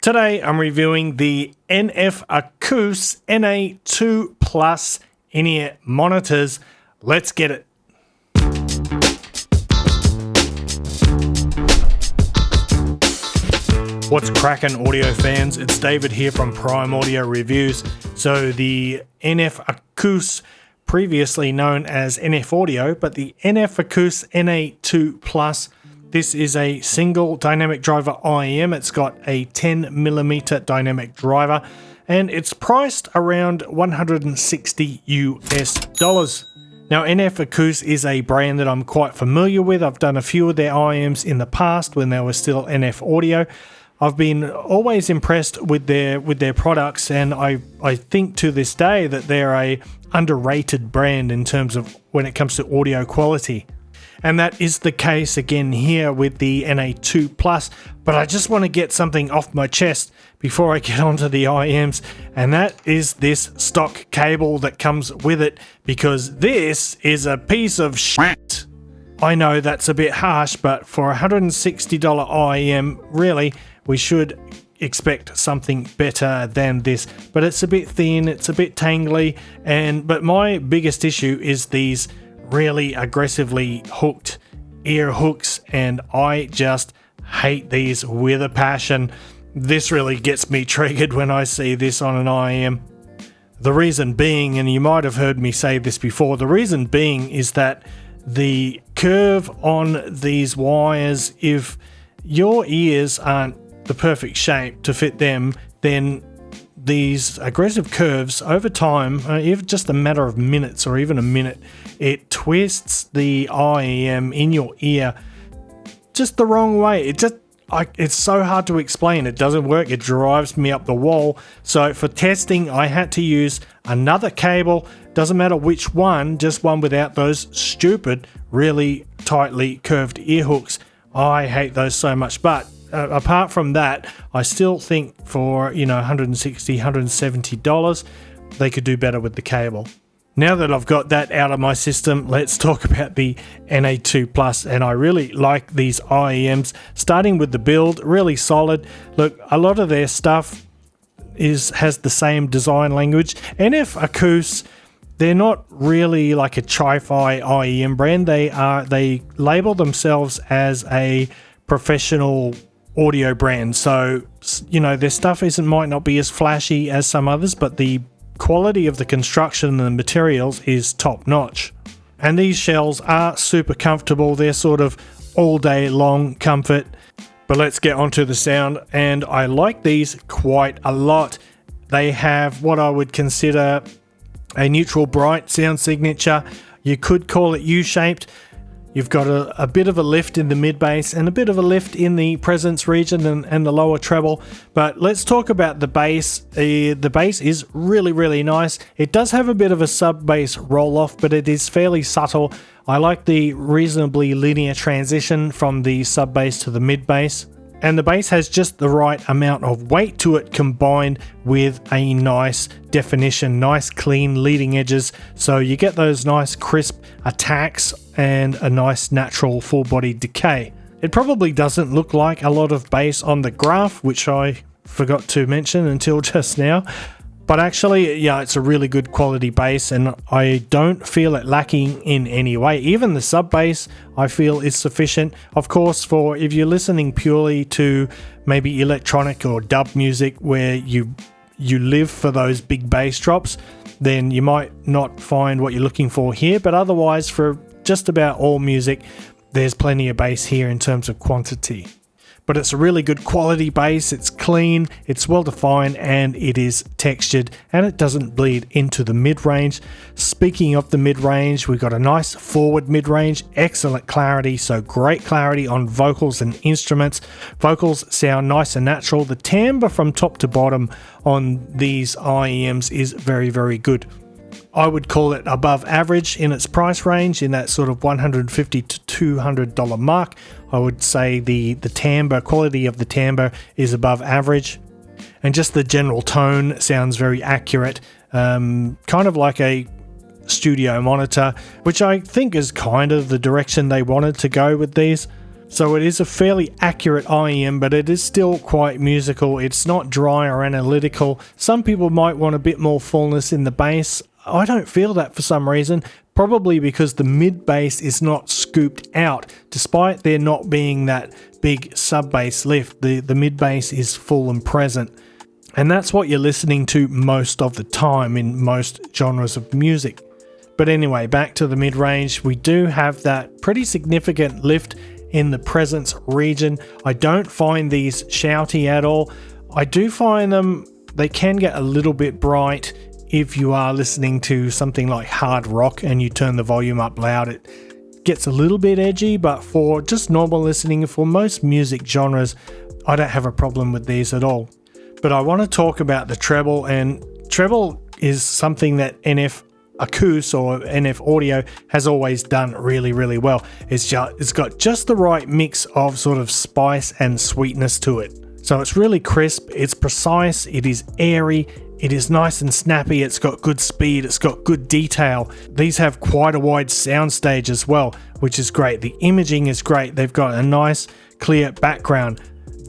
Today I'm reviewing the NF Acous NA2 Plus in-ear monitors. Let's get it. What's cracking, audio fans? It's David here from Prime Audio Reviews. So the NF Acous, previously known as NF Audio, but the NF Acous NA2 Plus, this is a single dynamic driver IEM. It's got a 10mm dynamic driver and it's priced around $160 US. Now, NF Acous is a brand that I'm quite familiar with. I've done a few of their IEMs in the past when they were still NF Audio. I've been always impressed with their products, and I think to this day that they're a underrated brand in terms of when it comes to audio quality. And that is the case again here with the NA2 Plus, but I just want to get something off my chest before I get onto the IEMs, and that is this stock cable that comes with it, because this is a piece of shit. I know that's a bit harsh, but for a $160 IEM, really, we should expect something better than this. But it's a bit thin, it's a bit tangly, but my biggest issue is these really aggressively hooked ear hooks, and I just hate these with a passion. This really gets me triggered when I see this on an IEM. The reason being, and you might have heard me say this before, the reason being is that the curve on these wires, if your ears aren't the perfect shape to fit them, then these aggressive curves over time, even just a matter of minutes or even a minute, it twists the IEM in your ear just the wrong way. It's so hard to explain. It doesn't work. It drives me up the wall. So for testing, I had to use another cable. Doesn't matter which one, just one without those stupid, really tightly curved ear hooks. I hate those so much. But apart from that, I still think for $160, $170, they could do better with the cable. Now that I've got that out of my system, let's talk about the NA2 Plus, and I really like these IEMs. Starting with the build, really solid. Look, a lot of their stuff has the same design language. NF Acous, they're not really like a tri-fi IEM brand. They label themselves as a professional audio brand, so their stuff might not be as flashy as some others, but the quality of the construction and the materials is top notch. And these shells are super comfortable. They're sort of all day long comfort. But let's get onto the sound, and I like these quite a lot. They have what I would consider a neutral bright sound signature. You could call it U-shaped. You've got a bit of a lift in the mid bass and a bit of a lift in the presence region and the lower treble. But let's talk about the bass. The bass is really, really nice. It does have a bit of a sub bass roll off, but it is fairly subtle. I like the reasonably linear transition from the sub bass to the mid bass. And the bass has just the right amount of weight to it, combined with a nice definition, nice clean leading edges. So you get those nice crisp attacks and a nice natural full body decay. It probably doesn't look like a lot of bass on the graph, which I forgot to mention until just now. But actually, yeah, it's a really good quality bass, and I don't feel it lacking in any way. Even the sub bass, I feel, is sufficient. Of course, for if you're listening purely to maybe electronic or dub music where you live for those big bass drops, then you might not find what you're looking for here. But otherwise, for just about all music, there's plenty of bass here in terms of quantity. But it's a really good quality bass. It's clean, it's well defined, and it is textured, and it doesn't bleed into the mid-range. Speaking of the mid-range, we've got a nice forward mid-range, excellent clarity, so great clarity on vocals and instruments. Vocals sound nice and natural. The timbre from top to bottom on these IEMs is very, very good. I would call it above average in its price range, in that sort of $150 to $200 mark. I would say the timbre, quality of the timbre is above average, and just the general tone sounds very accurate, kind of like a studio monitor, which I think is kind of the direction they wanted to go with these. So it is a fairly accurate IEM, but it is still quite musical. It's not dry or analytical. Some people might want a bit more fullness in the bass. I don't feel that for some reason, probably because the mid bass is not scooped out. Despite there not being that big sub bass lift, the mid bass is full and present. And that's what you're listening to most of the time in most genres of music. But anyway, back to the mid-range, we do have that pretty significant lift in the presence region. I don't find these shouty at all. I do find they can get a little bit bright if you are listening to something like hard rock and you turn the volume up loud. It gets a little bit edgy, but for just normal listening, for most music genres, I don't have a problem with these at all. But I want to talk about the treble, and treble is something that NF Acous or NF Audio has always done really, really well. It's got just the right mix of sort of spice and sweetness to it. So it's really crisp, it's precise, it is airy, it is nice and snappy, it's got good speed, it's got good detail. These have quite a wide soundstage as well, which is great. The imaging is great. They've got a nice clear background.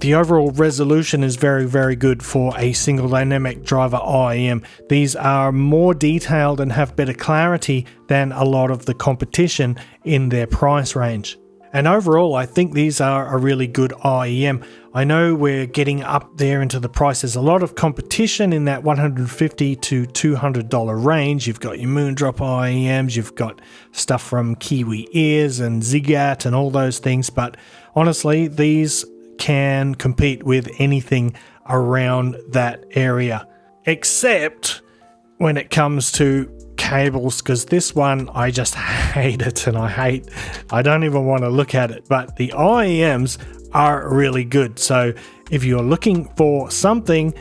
The overall resolution is very, very good for a single dynamic driver IEM. These are more detailed and have better clarity than a lot of the competition in their price range. And overall, I think these are a really good IEM. I know we're getting up there into the price. There's a lot of competition in that $150 to $200 range. You've got your Moondrop IEMs, you've got stuff from Kiwi Ears and Zigat and all those things. But honestly, these can compete with anything around that area, except when it comes to cables, because this one I just hate it, and I don't even want to look at it. But the IEMs are really good. So if you're looking for something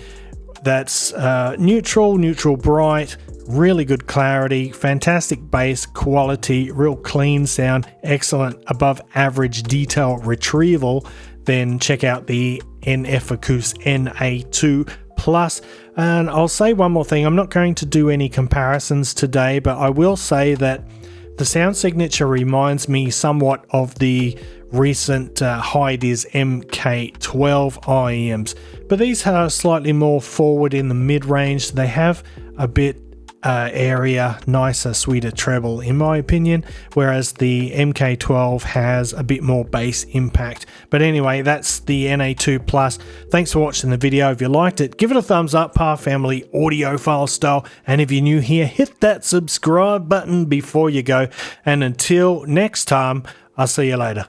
that's neutral bright, really good clarity, fantastic bass quality, real clean sound, excellent above average detail retrieval, then check out the NF Acous NA2 Plus. And I'll say one more thing. I'm not going to do any comparisons today, but I will say that the sound signature reminds me somewhat of the recent Hi-Diz MK12 IEMs. But these are slightly more forward in the mid-range. They have a bit airier, nicer, sweeter treble in my opinion, whereas the MK12 has a bit more bass impact. But anyway, that's the NA2 Plus. Thanks for watching the video. If you liked it, give it a thumbs up, Pa Family audiophile style, and if you're new here, hit that subscribe button before you go. And until next time, I'll see you later.